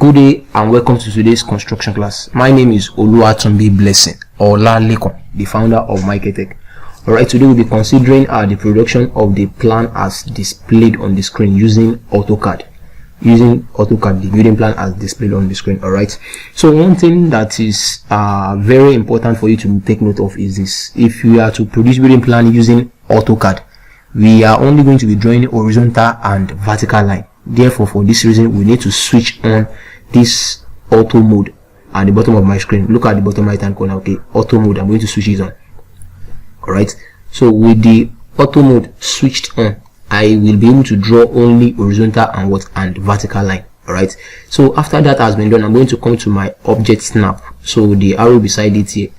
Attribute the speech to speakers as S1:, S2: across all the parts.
S1: Good day and welcome to today's construction class. My name is Oluwatumbi Blessing Olalekon, the founder of MaekllTech. Alright, today we'll be considering the production of the plan as displayed on the screen using Autocad. Using Autocad, the building plan as displayed on the screen. Alright, so one thing that is very important for you to take note of is this. If you are to produce building plan using Autocad, we are only going to be drawing horizontal and vertical line. Therefore, for this reason, we need to switch on this auto mode at the bottom of my screen. Look at the bottom right hand corner. Okay, auto mode, I'm going to switch it on. Alright, so with the auto mode switched on, I will be able to draw only horizontal and vertical line. Alright, so after that has been done, I'm going to come to my object snap, so the arrow beside it here.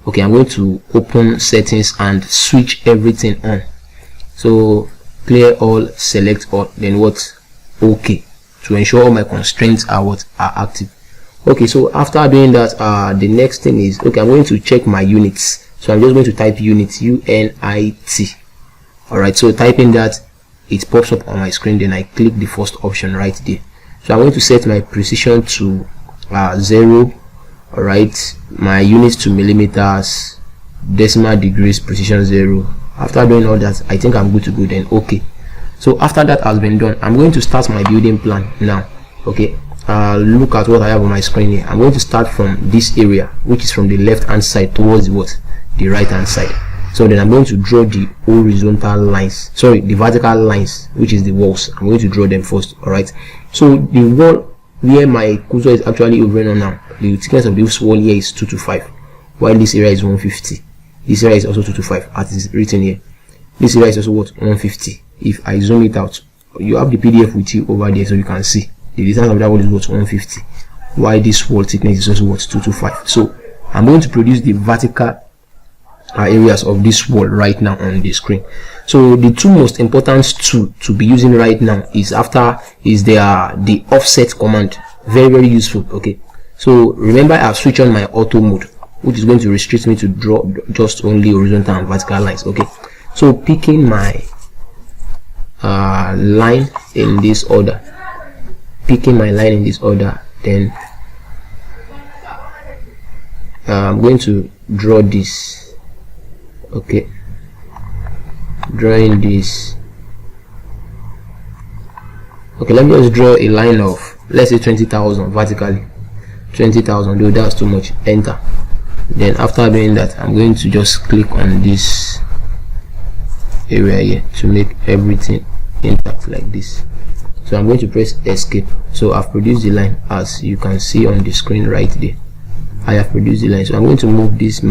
S1: Okay, I'm going to open settings and switch everything on. So clear all, select all, then what? Okay, to ensure all my constraints are active. Okay, so after doing that, the next thing is, okay, I'm going to check my units. So I'm just going to type units, UNIT. Alright, so typing that, it pops up on my screen. Then I click the first option right there. So I'm going to set my precision to 0. Alright, my units to millimeters, decimal degrees, precision 0. After doing all that, I think I'm good to go. Then okay. So after that has been done, I'm going to start my building plan now. Okay, look at what I have on my screen here. I'm going to start from this area, which is from the left hand side towards the right hand side. So then I'm going to draw the horizontal lines, sorry, the vertical lines, which is the walls. I'm going to draw them first. All right, so the wall where my cursor is actually hovering on now, the thickness of this wall here is 225, while this area is 150. This area is also 225 as is written here. This area is also 150. If I zoom it out, you have the PDF with you over there, so you can see the distance of that wall is 150, while this wall thickness is also 225. So I'm going to produce the vertical areas of this wall right now on the screen. So the two most important tools to be using right now is the offset command. Very useful. Okay, so remember I've switched on my auto mode, which is going to restrict me to draw just only horizontal and vertical lines. Okay, so picking my line in this order, then I'm going to draw this. Okay, drawing this. Okay, let me just draw a line of, let's say 20,000 vertically. 20,000, though that's too much. Enter. Then after doing that, I'm going to just click on this area here to make everything intact like this. So I'm going to press escape. So I've produced the line, as you can see on the screen right there. I have produced the line. So I'm going to move this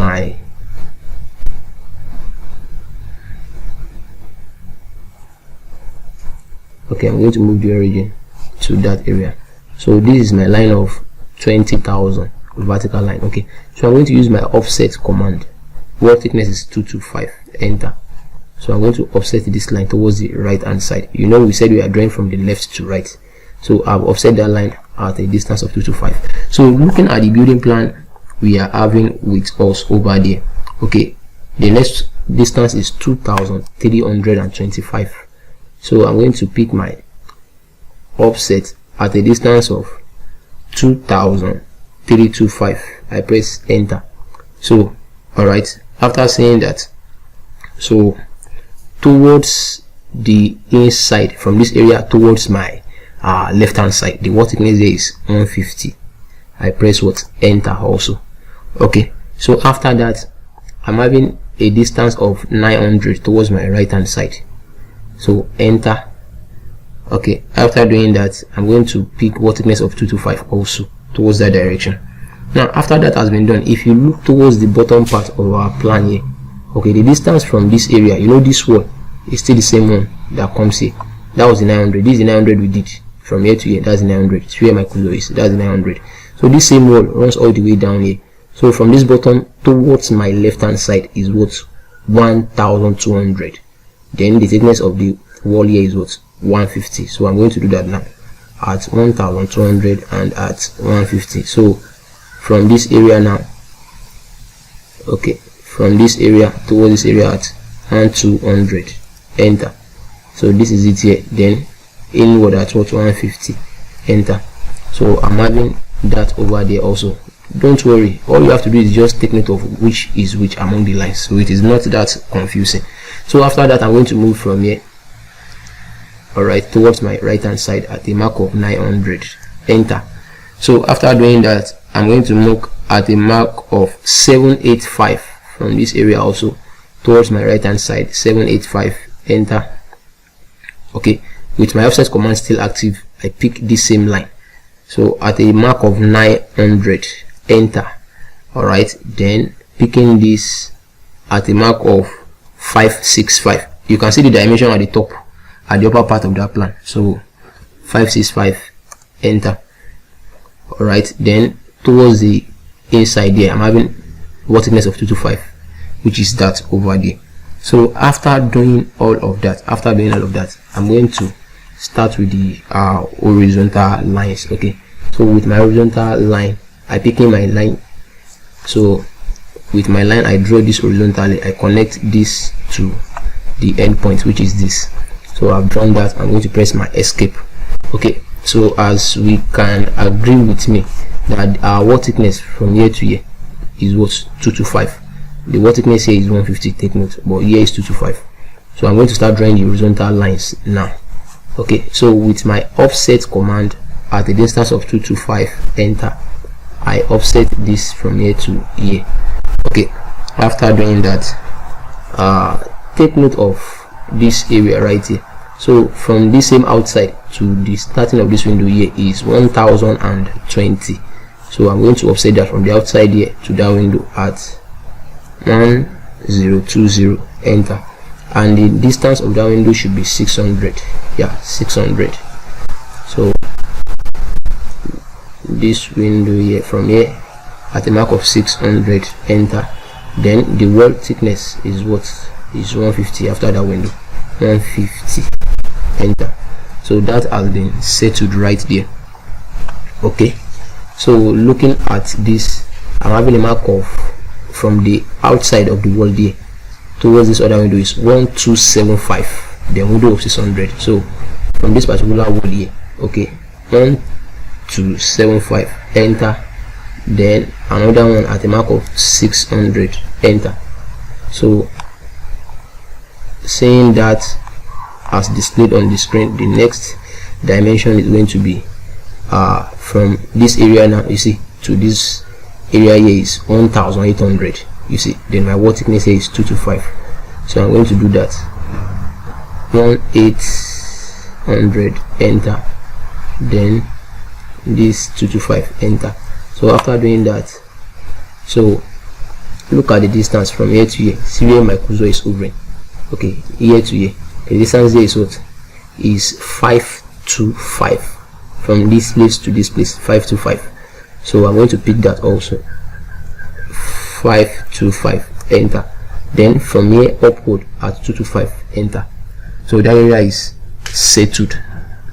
S1: okay, I'm going to move the origin to that area. So this is my line of 20,000 vertical line. Okay, so I'm going to use my offset command. Wall thickness is 225. Enter. So I'm going to offset this line towards the right hand side. You know, we said we are drawing from the left to right, so I've offset that line at a distance of 225. So looking at the building plan we are having with us over there, okay, the next distance is 2,325. So I'm going to pick my offset at a distance of 2,325. I press enter. So all right, after saying that, so towards the inside, from this area towards my left hand side, the wall thickness there is 150. I press enter also. Okay, so after that, I'm having a distance of 900 towards my right hand side, so enter. Okay, after doing that, I'm going to pick wall thickness of 225 also towards that direction. Now after that has been done, if you look towards the bottom part of our plan here, okay, the distance from this area, you know, this wall is still the same one that comes here. That was the 900. This is the 900 we did from here to here. That's the 900. It's where my cursor is. That's the 900. So this same wall runs all the way down here. So from this bottom towards my left hand side is 1,200. Then the thickness of the wall here is 150. So I'm going to do that now at 1,200 and at 150. So from this area now, okay, from this area towards this area at 1,200. Enter. So this is it here. Then inward at 150. Enter. so I'm having that over there also. Don't worry, all you have to do is just take note of which is which among the lines, so it is not that confusing. So after that, I'm going to move from here, all right, towards my right hand side at a mark of 900, enter. So after doing that, I'm going to look at a mark of 785 from this area also towards my right hand side, 785, enter. Okay, with my offset command still active, I pick this same line, so at a mark of 900, enter. All right, then picking this at a mark of 565. You can see the dimension at the top, at the upper part of that plan, so 565, enter. All right, then towards the inside there, I'm having verticalness of 225, which is that over there. So after doing all of that, I'm going to start with the horizontal lines. Okay, so with my horizontal line, I pick in my line. So with my line, I draw this horizontally, I connect this to the end point, which is this. So I've drawn that. I'm going to press my escape. Okay, so as we can agree with me that our wall thickness from here to here is what, 225. The wall thickness here is 150, take note, but here is 225. So I'm going to start drawing the horizontal lines now. Okay, so with my offset command at a distance of 225, enter, I offset this from here to here. Okay, after doing that, take note of this area right here. So from this same outside to the starting of this window here is 1020. So I'm going to offset that from the outside here to that window at 1020, enter. And the distance of that window should be 600. Yeah, 600. So this window here, from here at a mark of 600, enter. Then the wall thickness is what, is 150. After that window, 150, enter. So that has been settled right there. Okay, so looking at this, I'm having a mark of, from the outside of the wall there towards this other window is 1275, the window of 600. So from this particular wall here, okay, 1275, enter. Then another one at a mark of 600, enter. So saying that as displayed on the screen, the next dimension is going to be from this area now, you see, to this area here is 1800, you see. Then my wall thickness here is 225, so I'm going to do that, 1800, enter. Then this 225, enter. So after doing that, so look at the distance from here to here, see where my cursor is hovering. Okay, here to here, the distance there is what, is 525 from this place to this place, 525. So I'm going to pick that also, 525, enter. Then from here upward at 225, enter. So that area is settled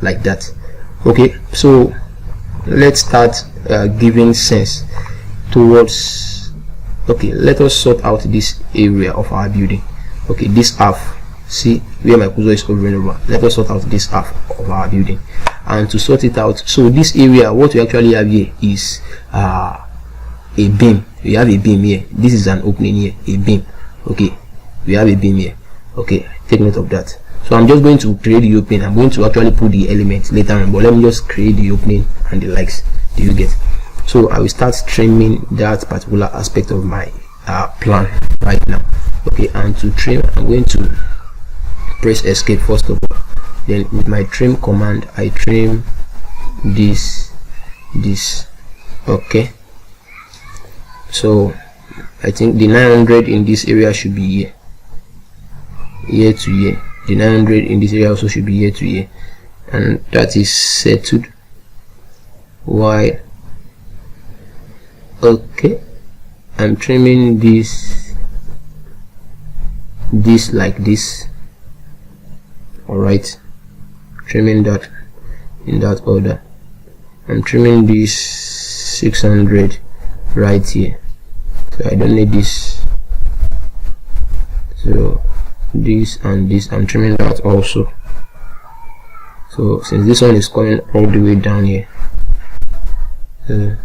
S1: like that. Okay, so let's start giving sense towards, okay, let us sort out this area of our building. Okay, this half, see where my cursor is hovering over, let us sort out this half of our building. And to sort it out, so this area, what we actually have here is a beam. We have a beam here, this is an opening here, a beam. Okay, we have a beam here. Okay, take note of that. So I'm just going to create the opening. I'm going to actually put the elements later on, but let me just create the opening and the likes. Do you get? So I will start trimming that particular aspect of my plan right now. Okay, and to trim, I'm going to press escape first of all. Then with my trim command, I trim this. Okay, so I think the 900 in this area should be here to here. The 900 in this area also should be here to here, and that is settled. Why? Okay, I'm trimming this like this. All right, trimming that in that order. I'm trimming this 600 right here, so I don't need this. So this and this, I'm trimming that also. So since this one is coming all the way down here, I'm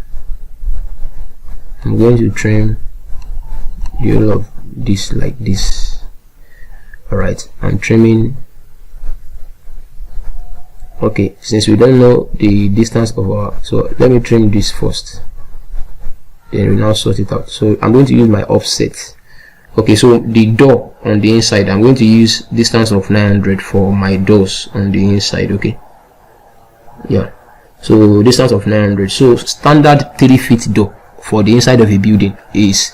S1: going to trim the whole of this like this. Alright, I'm trimming. Okay, since we don't know the distance of our, so let me trim this first, then we now sort it out. So I'm going to use my offset. Okay, so the door on the inside, I'm going to use distance of 900 for my doors on the inside. Okay, yeah, so distance of 900. So standard 3 feet door for the inside of a building is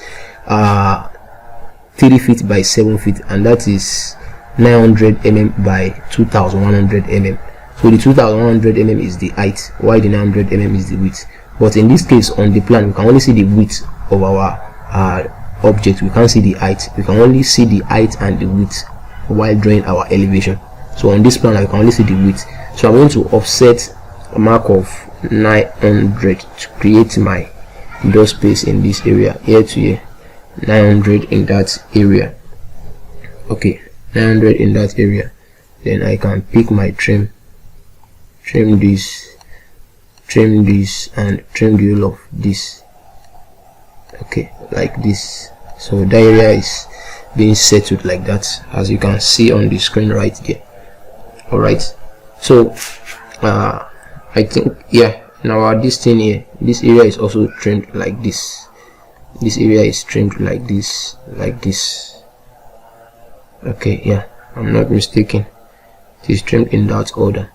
S1: 3 feet by 7 feet, and that is 900 mm by 2100 mm. So the 2100 mm is the height, while the 900 mm is the width. But in this case, on the plan, we can only see the width of our object. We can't see the height. We can only see the height and the width while drawing our elevation. So on this plan, I can only see the width. So I'm going to offset a mark of 900 to create my door space in this area, here to here, 900 in that area. Okay, 900 in that area. Then I can pick my trim this, and trim the whole of this. Okay, like this. So the area is being settled like that, as you can see on the screen right there. Alright, so I think, yeah, now this thing here, this area is also trimmed like this. This area is trimmed like this, like this. Okay, yeah, I'm not mistaken, it is trimmed in that order.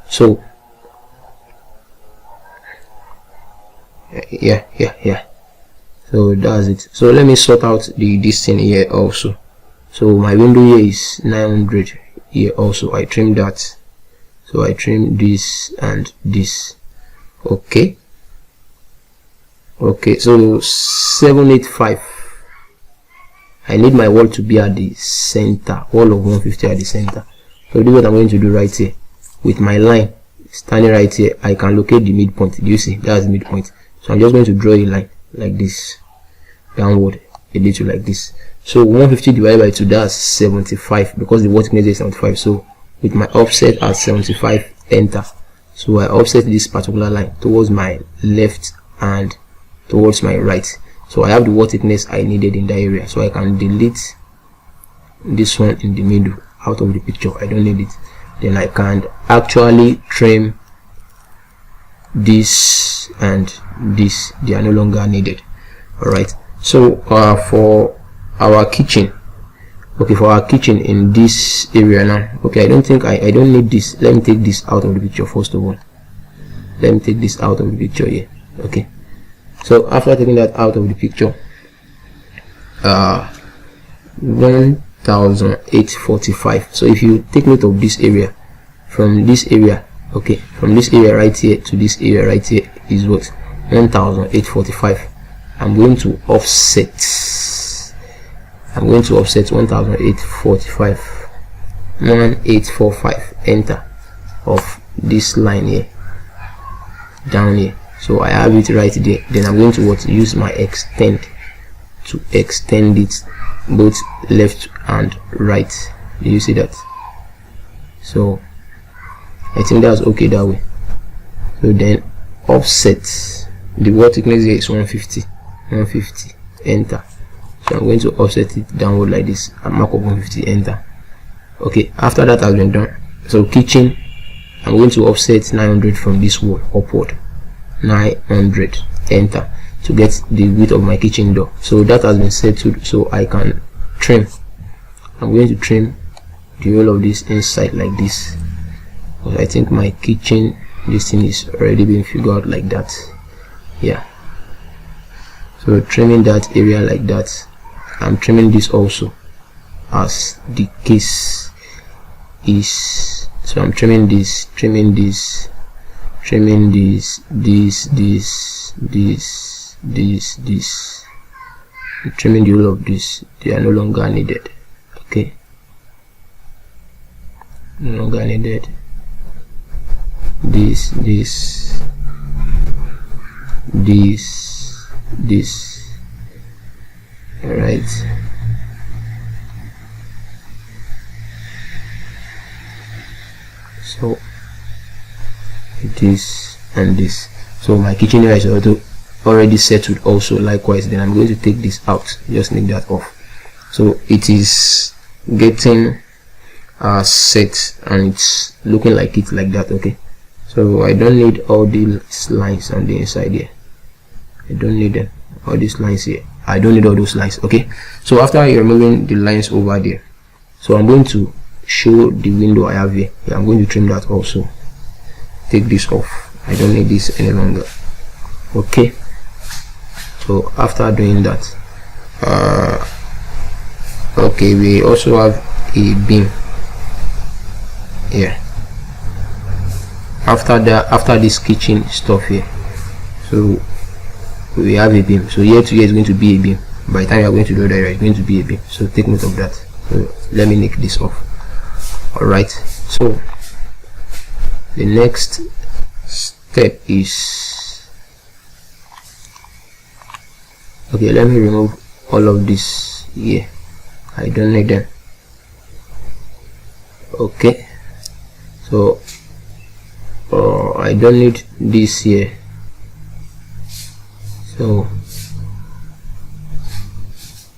S1: So yeah, so that's it. So let me sort out this thing here also. So my window here is 900 here also. I trim that, so I trim this and this. Okay, so 785, I need my wall to be at the center, wall of 150 at the center. So this is what I'm going to do right here. With my line standing right here, I can locate the midpoint. Do you see? That's the midpoint. So I'm just going to draw a line like this, downward a little like this. So 150 divided by 2, that's 75, because the wall thickness is 75. So with my offset at 75, enter. So I offset this particular line towards my left and towards my right. So I have the wall thickness I needed in that area. So I can delete this one in the middle out of the picture. I don't need it. Then I can actually trim this and this, they are no longer needed. Alright, so for our kitchen, okay, for our kitchen in this area now, okay, I don't think I don't need this. Let me take this out of the picture first of all. Let me take this out of the picture here. Okay, so after taking that out of the picture, 1845. So if you take note of this area, from this area, okay, from this area right here to this area right here is what? 1845. I'm going to offset 1845, 1845, enter, of this line here down here. So I have it right there. Then I'm going to use my extend to extend it both left and right. Do you see that? So I think that's okay that way. So then offset, the wall thickness here is 150, enter. So I'm going to offset it downward like this and mark up 150, enter. Okay, after that has been done, so kitchen, I'm going to offset 900 from this wall upward, 900, enter, to get the width of my kitchen door. So that has been settled, so I can trim. I'm going to trim the whole of this inside like this, because I think my kitchen, this thing is already being figured out like that. Yeah, so trimming that area like that. I'm trimming this also as the case is. So I'm trimming this, trimming this, trimming this, I'm trimming the whole of this. They are no longer needed. Okay, no longer needed. This, all right. So this and this. So my kitchen area is already settled also likewise. Then I'm going to take this out, just take that off. So it is getting set and it's looking like it like that. Okay, so I don't need all these lines on the inside here. I don't need them, all these lines here. I don't need all those lines. Okay, so after you're removing the lines over there, so I'm going to show the window I have here. Yeah, I'm going to trim that also. Take this off. I don't need this any longer. Okay, so after doing that, okay, we also have a beam here. After this kitchen stuff here, so we have a beam. So here to here is going to be a beam. By the time you are going to do that, it's going to be a beam. So take note of that. So let me take this off. Alright, so the next step is, okay, let me remove all of this here. I don't need them. Okay, so I don't need this here. So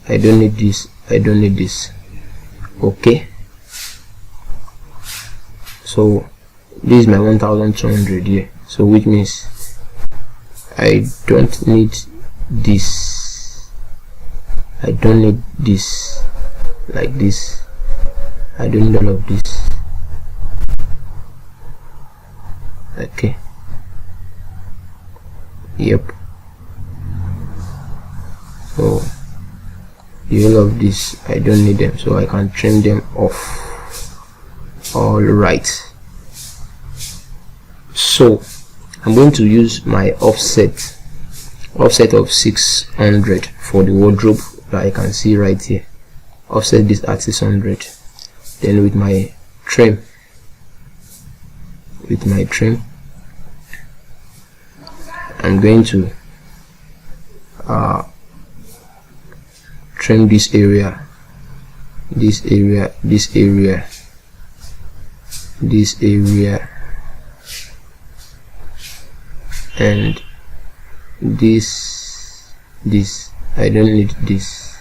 S1: I don't need this. I don't need this. Okay, so this is my 1200 here, so which means I don't need this. I don't need this like this. I don't need all of this. Okay, yep. So the whole of this, I don't need them, so I can trim them off. All right, so I'm going to use my offset of 600 for the wardrobe that I can see right here. Offset this at 600. Then with my trim, I'm going to trim this area, this area, this area, this area, and this. I don't need this.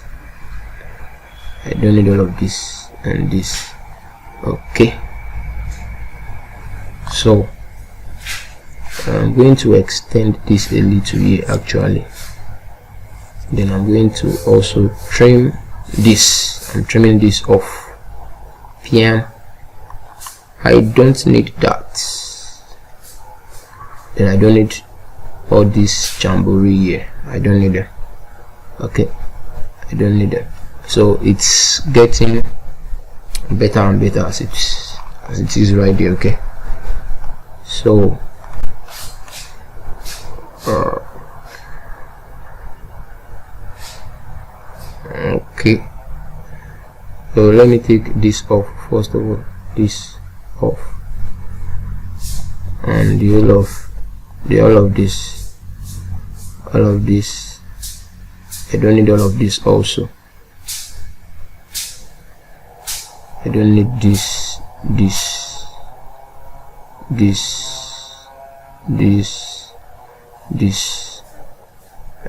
S1: I don't need all of this and this. Okay, so I'm going to extend this a little here actually. Then I'm going to also trim this. I'm trimming this off. PM, I don't need that. Then I don't need all this jamboree here. I don't need them. Okay, I don't need them. So it's getting better and better as it is right there. Okay, so okay, so let me take this off first of all. This off, and the all of this. I don't need all of this also. I don't need this.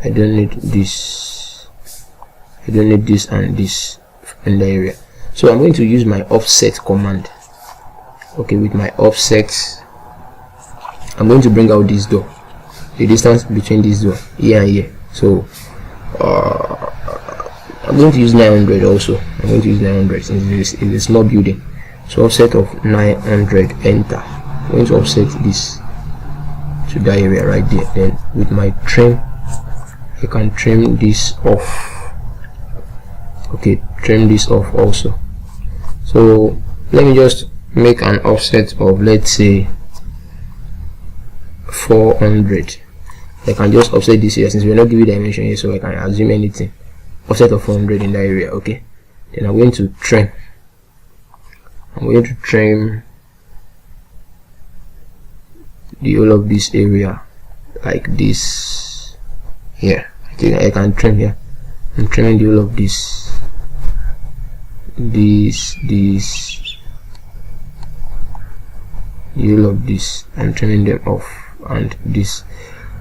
S1: I don't need this. I don't need this and this in the area. So I'm going to use my offset command. Okay, with my offset, I'm going to bring out this door, the distance between this door here and here. So I'm going to use 900 also. I'm going to use 900 since it's a small building. So offset of 900, enter. I'm going to offset this to that area right there. Then with my trim, I can trim this off. Okay, trim this off also. So let me just make an offset of, let's say, 400. I can just offset this here since we're not giving dimension here, so I can assume anything. Offset of 400 in that area. Okay, then I'm going to trim. I'm going to trim the whole of this area like this here. I think I can trim here. I'm trimming the whole of this, the whole of this. I'm trimming them off, and this.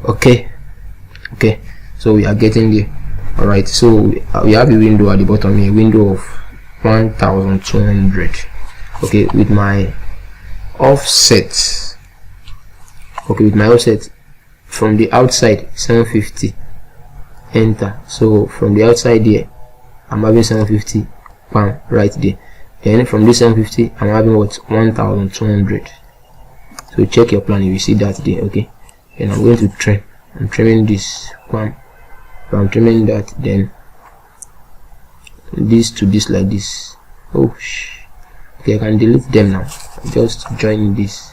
S1: Okay, so we are getting there. All right, so we have a window at the bottom here, window of 1200. okay, with my offset. Okay, with my offset from the outside 750, enter. So from the outside here I'm having 750 pound right there. Then from this 750 I'm having what, 1200. So check your plan, you will see that there. Okay, and I'm going to trim. I'm trimming this one. I'm trimming that, then this to this like this. Okay, I can delete them now. Just join this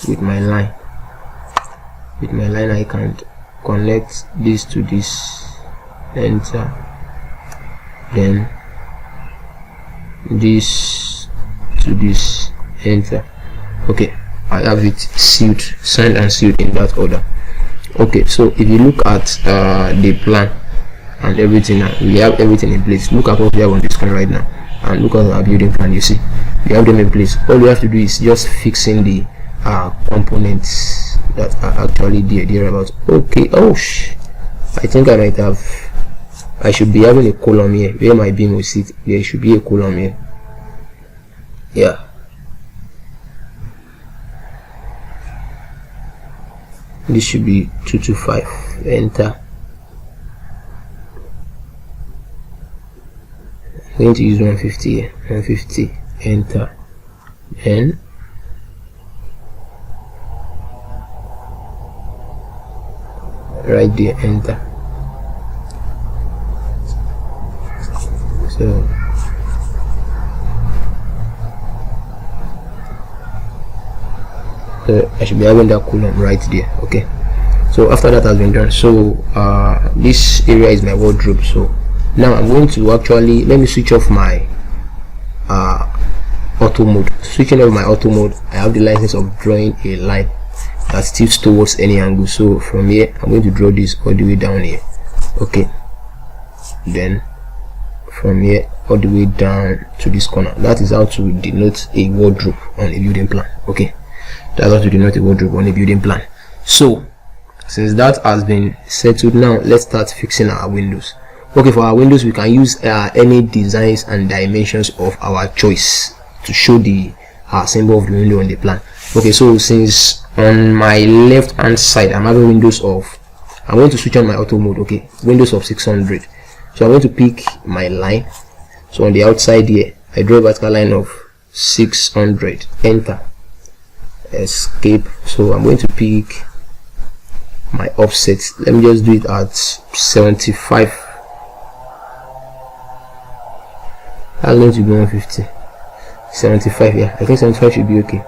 S1: with my line. With my line I can connect this to this, enter, then this to this, enter. Okay, I have it sealed, signed and sealed in that order. Okay, so if you look at the plan and everything now, we have everything in place. Look at what we have on the screen right now, and look at our building plan. You see we have them in place. All we have to do is just fixing the components that are actually there about. Okay, I think I should be having a column here where my beam will sit. There should be a column here. Yeah, this should be 225, enter. I'm going to use 150 here, 150, enter, then right there, enter. So I should be having that column right there. Okay, so after that has been done, so this area is my wardrobe. So now I'm going to actually, let me switch off my auto mode. Switching off my auto mode, I have the license of drawing a line that tilts towards any angle. So from here I'm going to draw this all the way down here. Okay, then from here all the way down to this corner. That is how to denote a wardrobe on a building plan. Okay, that's how to denote a wardrobe on a building plan. So since that has been settled, now let's start fixing our windows. Okay, for our windows we can use any designs and dimensions of our choice to show the symbol of the window on the plan. Okay, so since on my left hand side I'm having windows of, I'm going to switch on my auto mode. Okay, windows of 600. So I'm going to pick my line. So on the outside here I draw a vertical line of 600, enter, escape. So I'm going to pick my offset. Let me just do it at 75. I'm going to be 150, 75. Yeah, I think 75 should be okay.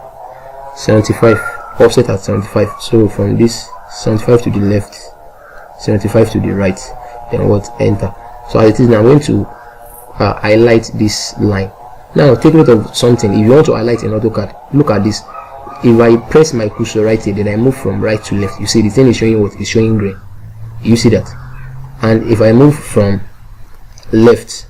S1: 75, offset at 75. So from this 75 to the left, 75 to the right, then what, enter. So as it is now, I'm going to highlight this line. Now take note of something. If you want to highlight an AutoCAD, look at this. If I press my cursor right here, then I move from right to left, you see the thing is showing what? Is showing gray. You see that? And if I move from left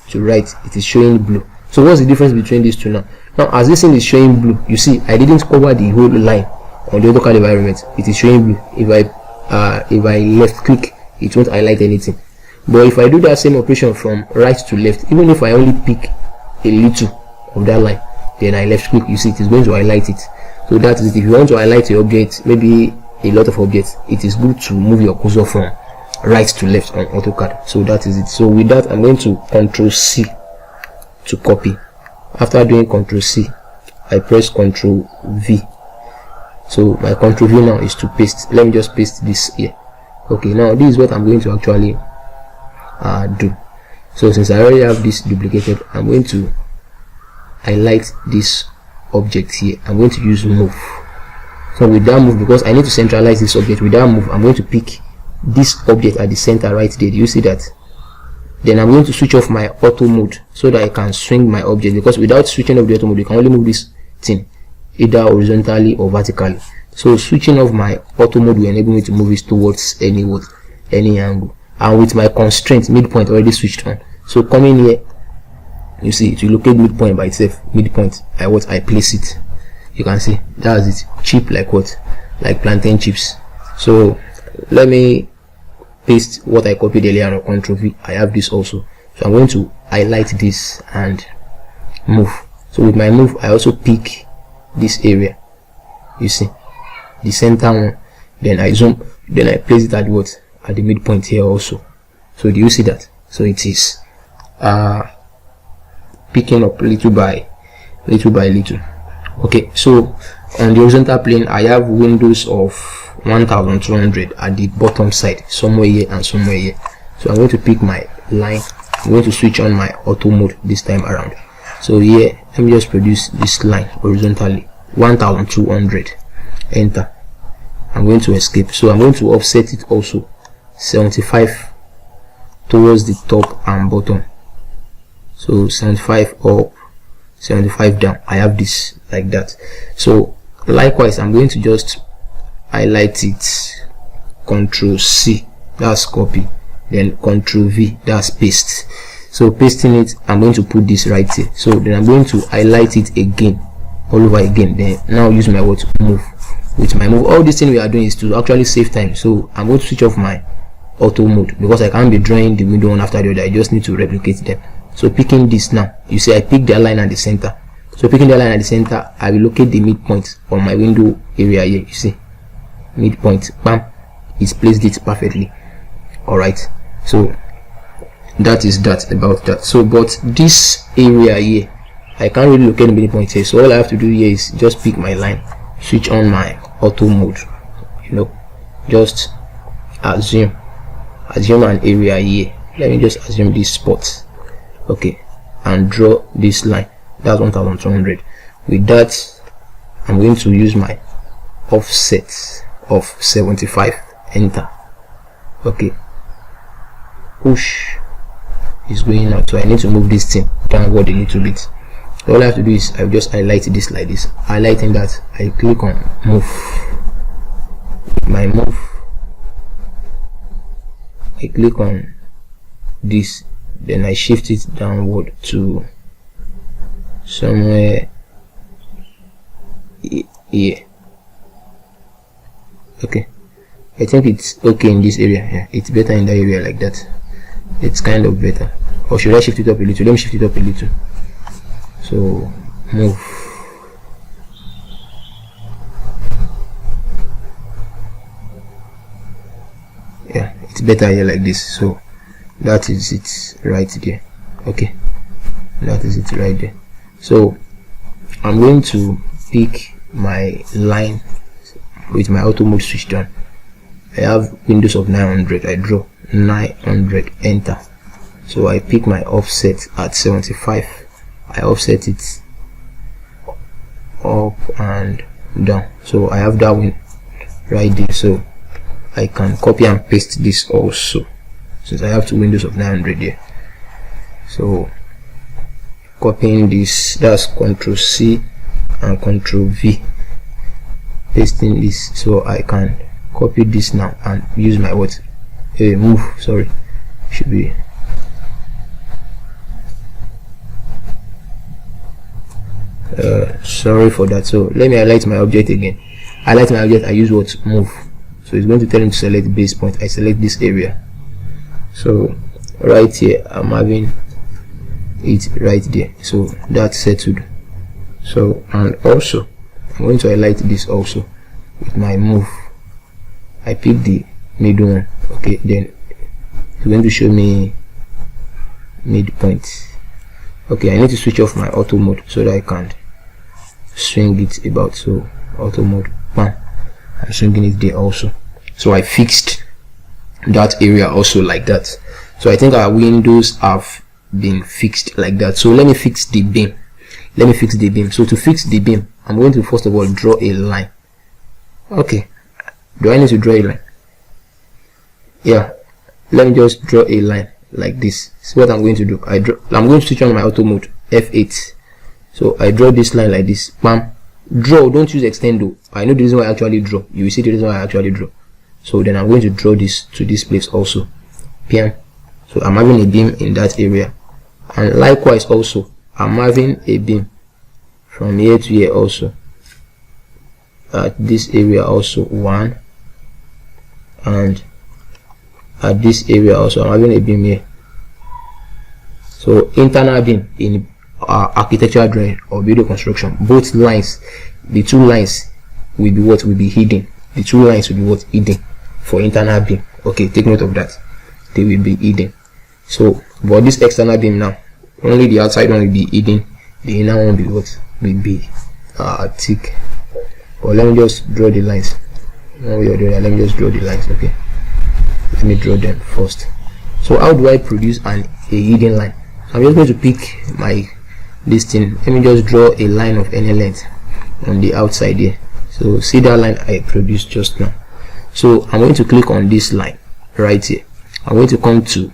S1: to right, it is showing blue. So what's the difference between these two now? Now as this thing is showing blue, you see I didn't cover the whole line on the AutoCAD environment. It is showing blue. If I left click, it won't highlight anything. But if I do that same operation from right to left, even if I only pick a little of that line, then I left click, you see it is going to highlight it. So that is it. If you want to highlight your object, maybe a lot of objects, it is good to move your cursor from right to left on AutoCAD. So that is it. So with that, I'm going to Ctrl C to copy. After doing Ctrl C, I press Ctrl V. So my Ctrl V now is to paste. Let me just paste this here. Okay, now this is what I'm going to actually do. So since I already have this duplicated, I'm going to highlight this object here. I'm going to use move. So with that move, because I need to centralize this object, with that move I'm going to pick this object at the center right there. Do you see that? Then I'm going to switch off my auto mode so that I can swing my object, because without switching off the auto mode you can only move this thing either horizontally or vertically. So switching off my auto mode will enable me to move it towards any angle, and with my constraint midpoint already switched on. So coming here, you see it will locate midpoint by itself. Midpoint, I place it. You can see that's it. Chip like what? Like plantain chips. So let me paste what I copied earlier on Ctrl V. I have this also, so I'm going to highlight this and move. So with my move, I also pick this area, you see, the center one, then I zoom, then I place it at what, at the midpoint here also. So do you see that? So it is picking up little by little. Okay, so on the horizontal plane, I have windows of 1200 at the bottom side, somewhere here and somewhere here. So I'm going to pick my line. I'm going to switch on my auto mode this time around. So here, let me just produce this line horizontally, 1200. Enter. I'm going to escape. So I'm going to offset it also 75 towards the top and bottom. So 75 up, 75 down. I have this like that. So likewise, I'm going to just highlight it, Ctrl C, that's copy, then Ctrl V, that's paste. So pasting it, I'm going to put this right here. So then I'm going to highlight it again, all over again. Then now use my what, move. With my move, all this thing we are doing is to actually save time. So I'm going to switch off my auto mode because I can't be drawing the window one after the other. I just need to replicate them. So picking this now, you see I pick the line at the center. So picking the line at the center, I will locate the midpoint on my window area here. You see, midpoint, bam, it's placed it perfectly. All right, so that is that about that. So but this area here, I can't really locate the midpoint here. So all I have to do here is just pick my line, switch on my auto mode, you know, just assume an area here. Let me just assume this spot, okay, and draw this line. That's 1200. With that, I'm going to use my offset of 75. Enter. Okay, push is going out, so I need to move this thing downward a little bit. So all I have to do is I just highlight this like this. Highlighting that, I click on move. With my move, I click on this, then I shift it downward to somewhere here. Okay, I think it's okay in this area. Yeah, it's better in that area like that. It's kind of better. Or should I shift it up a little? Let me shift it up a little. So move. Yeah, it's better here like this. So that is it right there. Okay, that is it right there. So I'm going to pick my line with my auto mode switched on. I have windows of 900. I draw 900. Enter. So I pick my offset at 75. I offset it up and down. So I have that one right there. So I can copy and paste this also, since I have two windows of 900 here. So copying this, that's Ctrl C and Ctrl V, pasting this, so I can copy this now and use my what, move, sorry, should be sorry for that. So let me highlight my object again. Highlight my object, I use what, move. So it's going to tell me to select base point. I select this area. So right here I'm having it right there, so that's settled. So and also I'm going to highlight this also with my move. I pick the middle one. Okay, then it's going to show me midpoint. Okay, I need to switch off my auto mode so that I can swing it about. So auto mode, bam, I'm swinging it there also. So I fixed that area also like that. So I think our windows have been fixed like that. So let me fix the beam. So to fix the beam, I'm going to first of all draw a line. Okay, do I need to draw a line? Yeah, let me just draw a line like this. See what I'm going to do. I'm going to switch on my auto mode, F8. So I draw this line like this. Bam. Draw, don't use extend though. I know the reason why I actually draw. You will see the reason why I actually draw. So then I'm going to draw this to this place also. PM. So I'm having a beam in that area, and likewise also I'm having a beam from here to here also at this area also. 1, and at this area also I'm having a beam here. So internal beam in architectural drawing or building construction, both lines, the two lines will be what will be hidden. The two lines will be what hidden for internal beam. Okay, take note of that. They will be hidden. So but this external beam now, only the outside one will be hidden, the inner one will be what will be thick. But let me just draw the lines. One way or the other, let me just draw the lines. Okay, let me draw them first. So how do I produce a hidden line? So I'm just going to pick my this thing. Let me just draw a line of any length on the outside here. So see that line I produced just now. So I'm going to click on this line right here. I'm going to come to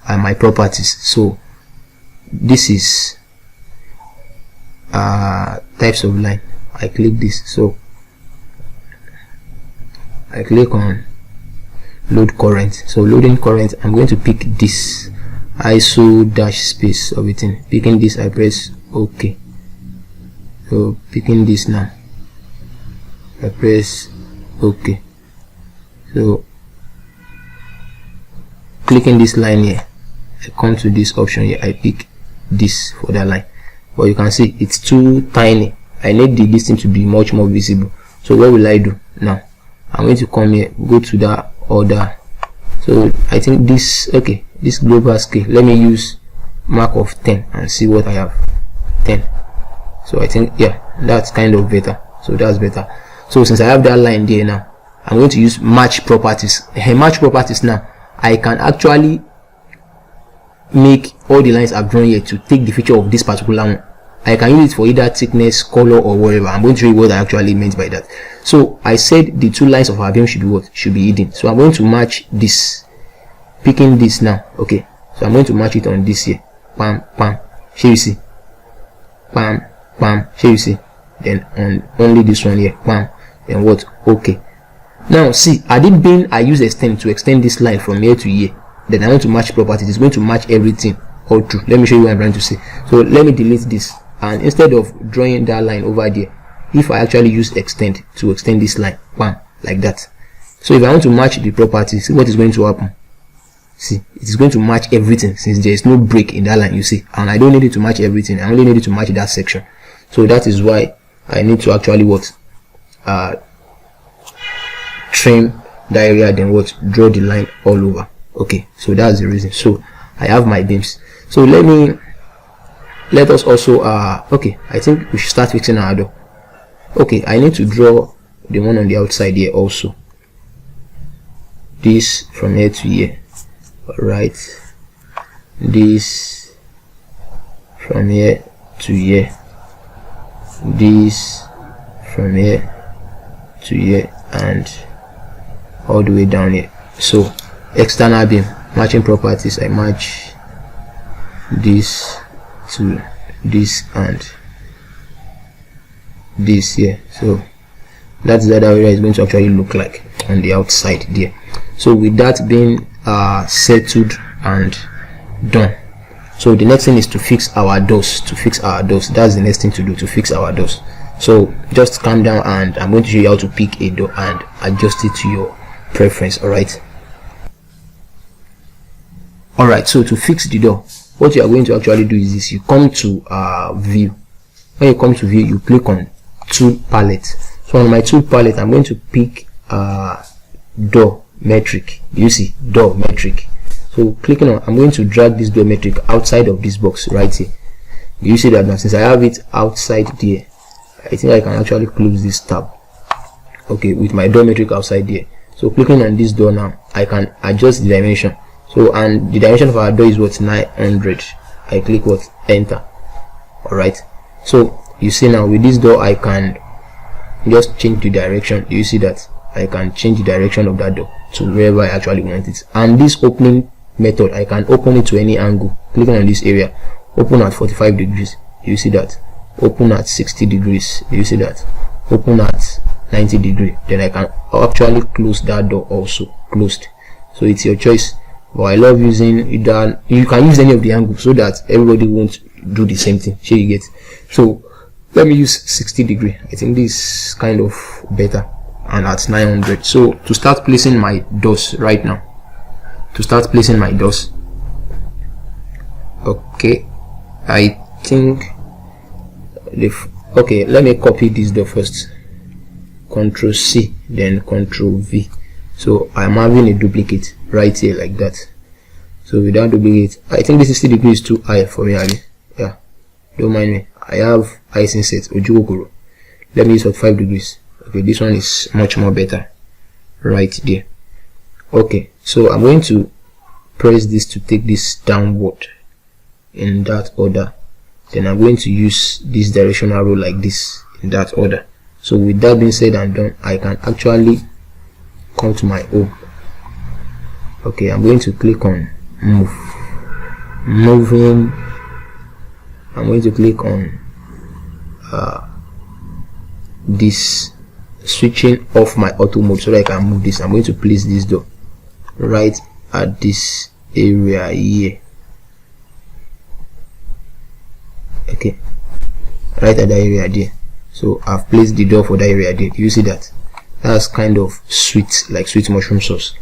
S1: my properties. So this is types of line. I click this. So I click on load current. So loading current, I'm going to pick this ISO dash space of it. Picking this, I press OK. So picking this now, I press OK. So clicking this line here, I come to this option here, I pick this for that line. But you can see it's too tiny. I need the distance to be much more visible. So what will I do now? I'm going to come here, go to that order. So I think this, okay, this global scale, let me use mark of 10 and see what I have. 10. So I think, yeah, that's kind of better. So that's better. So since I have that line there now, I'm going to use match properties. Match properties now, I can actually make all the lines I've drawn here to take the feature of this particular one. I can use it for either thickness, color, or whatever. I'm going to show you what I actually meant by that. So I said the two lines of our beam should be what? Should be hidden. So I'm going to match this. Picking this now. Okay. So I'm going to match it on this here. Bam, bam. Here you see. Bam, bam. Here you see. Then on only this one here. Bam. Then what? Okay. Now see, had it been I use extend to extend this line from here to here, then I want to match properties. It's going to match everything all through. Let me show you what I'm trying to say. So let me delete this, and instead of drawing that line over there, if I actually use extend to extend this line, bam, like that. So if I want to match the properties, see what is going to happen. See, it is going to match everything since there is no break in that line, you see, and I don't need it to match everything. I only need it to match that section. So that is why I need to actually what trim the area, then what draw the line all over. Okay, so that's the reason. So I have my beams. So let us also okay, I think we should start fixing our door. Okay, I need to draw the one on the outside here also, this from here to here. Right, this from here to here, this from here to here, and all the way down here. So external beam matching properties, I match this to this and this here. So that's the other area is going to actually look like on the outside there. So with that being settled and done, so the next thing is to fix our doors. That's the next thing to do, to fix our doors. So just calm down, and I'm going to show you how to pick a door and adjust it to your preference. Alright, so to fix the door, what you are going to actually do is this: you come to view. When you come to view, you click on tool palette. So on my tool palette, I'm going to pick door metric. You see door metric. So clicking on, I'm going to drag this door metric outside of this box right here. You see that now, since I have it outside there, I think I can actually close this tab. Okay, with my door metric outside there. So clicking on this door now, I can adjust the dimension. So, and the dimension of our door is what, 900. I click what, enter. Alright, so you see now with this door I can just change the direction. You see that I can change the direction of that door to wherever I actually want it. And this opening method, I can open it to any angle. Clicking on this area, open at 45 degrees. You see that. Open at 60 degrees. You see that. Open at 90 degrees. Then I can actually close that door also. Closed. So it's your choice. But I love using that. You can use any of the angles so that everybody won't do the same thing. You get. So let me use 60 degrees. I think this is kind of better. and at 900. So to start placing my doors right now, okay, I think okay, let me copy this door first. Control C, then Control V. So I'm having a duplicate right here like that. So without duplicate, I think this 60 degrees is too high for me, Ali. Yeah, don't mind me. I have icing set Ojukokoro. Let me use 45 degrees. Okay, this one is much more better right there. Okay, so I'm going to press this to take this downward in that order. Then I'm going to use this directional arrow like this in that order. So with that being said and done, I can actually come to my home. Okay, I'm going to click on moving. I'm going to click on this, switching off my auto mode so that I can move this. I'm going to place this door right at this area here. Okay, right at the area there. So I've placed the door for that area there. You see that? That's kind of sweet, like sweet mushroom sauce.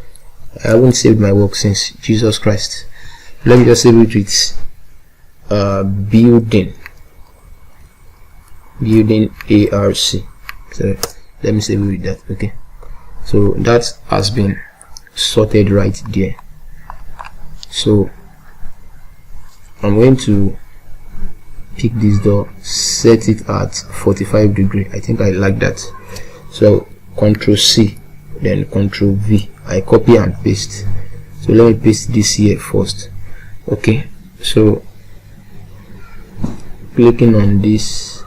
S1: I haven't saved my work since, Jesus Christ. Let me just save it with building ARC. So let me save it with that. Okay, so that has been sorted right there. So I'm going to pick this door, set it at 45 degree. I think I like that. So Control C, then Control V. I copy and paste. So let me paste this here first. Okay, so clicking on this,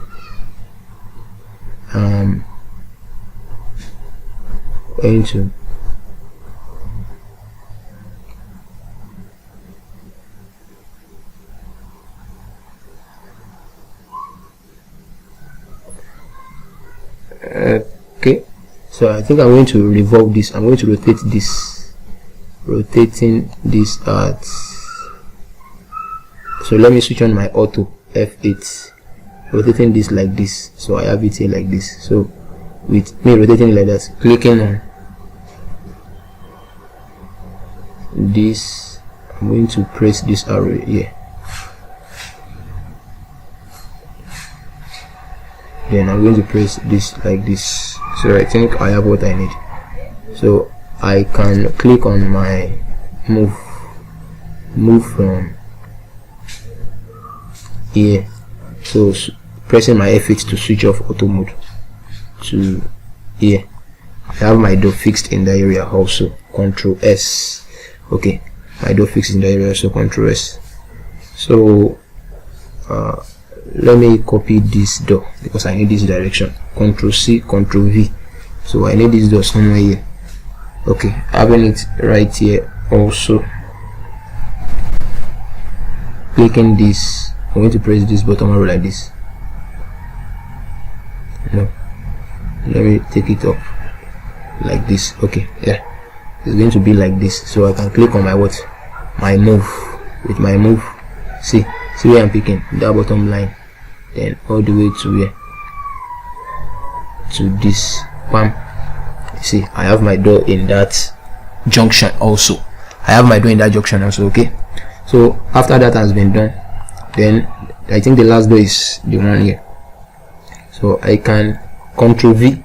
S1: going to okay, so I think I'm going to revolve this. I'm going to rotate this, rotating this at, so let me switch on my auto F8, rotating this like this. So I have it here like this. So with me rotating it like that, clicking on this, I'm going to press this arrow here. Then I'm going to press this like this. So I think I have what I need. So I can click on my move from here. So pressing my F8 to switch off auto mode to here. I have my door fixed in the area also. Control S. Okay, my door fixed in the area, so Control S. So let me copy this door because I need this direction. Control C, Control V. So I need this door somewhere here. Okay, having it right here also. Clicking this, I'm going to press this bottom arrow like this. No, let me take it up like this. Okay, yeah, it's going to be like this. So I can click on my what, my move. With my move, see where I'm picking that bottom line, then all the way to where, to this bam. See, I have my door in that junction also. Okay, so after that has been done, then I think the last door is the one here. So I can Control V.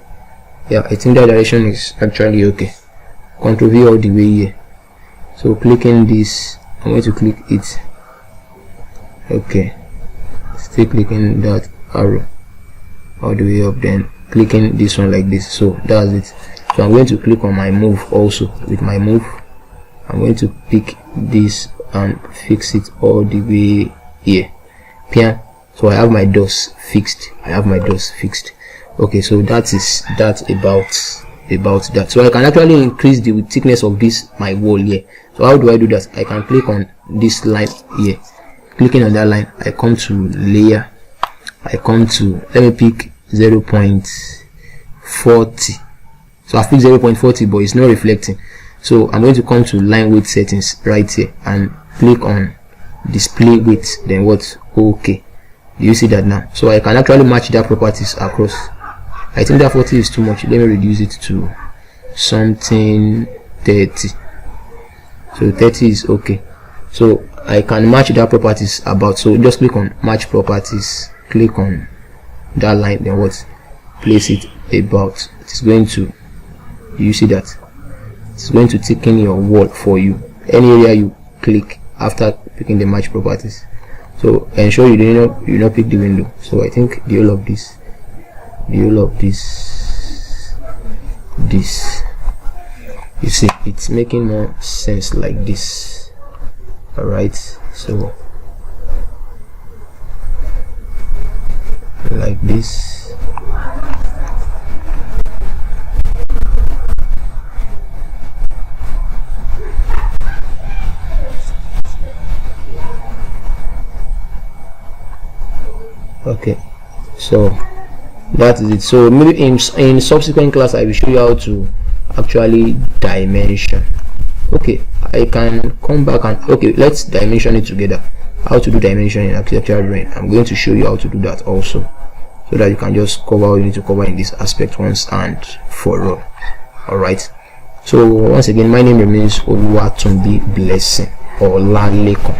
S1: Yeah, I think that direction is actually okay. Control V all the way here. So clicking this, I'm going to click it. Okay, still clicking that arrow all the way up, then clicking this one like this. So that's it. So I'm going to click on my move also. With my move, I'm going to pick this and fix it all the way here. Yeah. So I have my doors fixed. Okay, so that is that about that. So I can actually increase the thickness of this my wall here. So how do I do that? I can click on this line here. Clicking on that line, I come to layer. I come to, let me pick 0.40. So I pick 0.40, but it's not reflecting. So I'm going to come to line width settings right here and click on display width. Then what? Okay. Do you see that now? So I can actually match that properties across. I think that 40 is too much. Let me reduce it to something 30. So 30 is okay. So I can match that properties about. So just click on match properties, click on that line, then what, place it about. It's going to, you see that it's going to tick in your wall for you, any area you click after picking the match properties. So ensure you do not pick the window. So I think the whole of this, you see, it's making more sense like this. All right, so like this. Okay, so that is it. So maybe in subsequent class I will show you how to actually dimension. Okay, I can come back and okay, let's dimension it together. How to do dimension in architectural drawing, I'm going to show you how to do that also, so that you can just cover what you need to cover in this aspect once and for all. All right, so once again, my name remains Oluwatunbi Blessing Olalekon,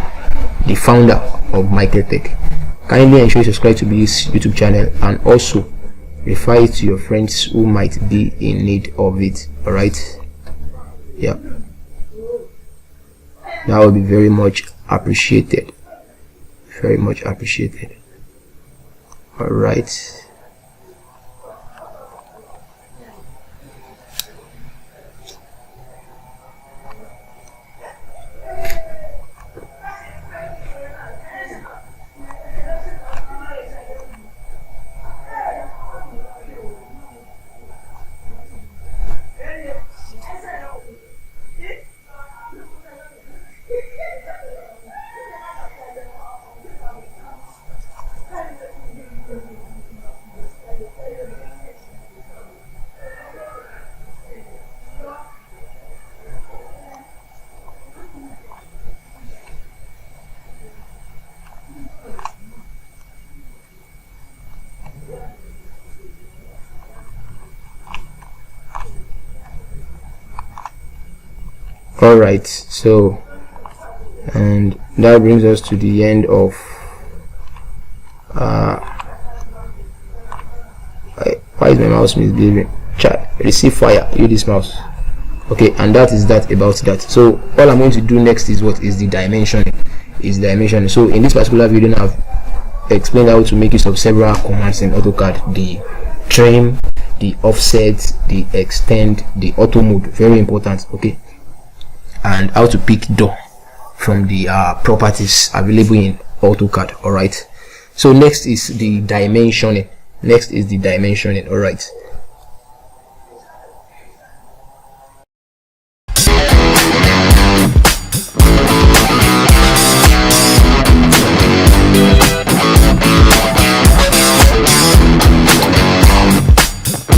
S1: the founder of MaekllTech. Kindly ensure you subscribe to this YouTube channel and also refer it to your friends who might be in need of it. All right, yeah, that will be very much appreciated, very much appreciated. All right, all right. So, and that brings us to the end of why is my mouse misbehaving? Chat, receive fire, use this mouse. Okay, and that is that about that. So all I'm going to do next is what is the dimensioning. So in this particular video I've explained how to make use of several commands in AutoCAD: the trim, the offset, the extend, the auto mode, very important. Okay, and how to pick door from the properties available in AutoCAD. All right, so next is the dimensioning. All right,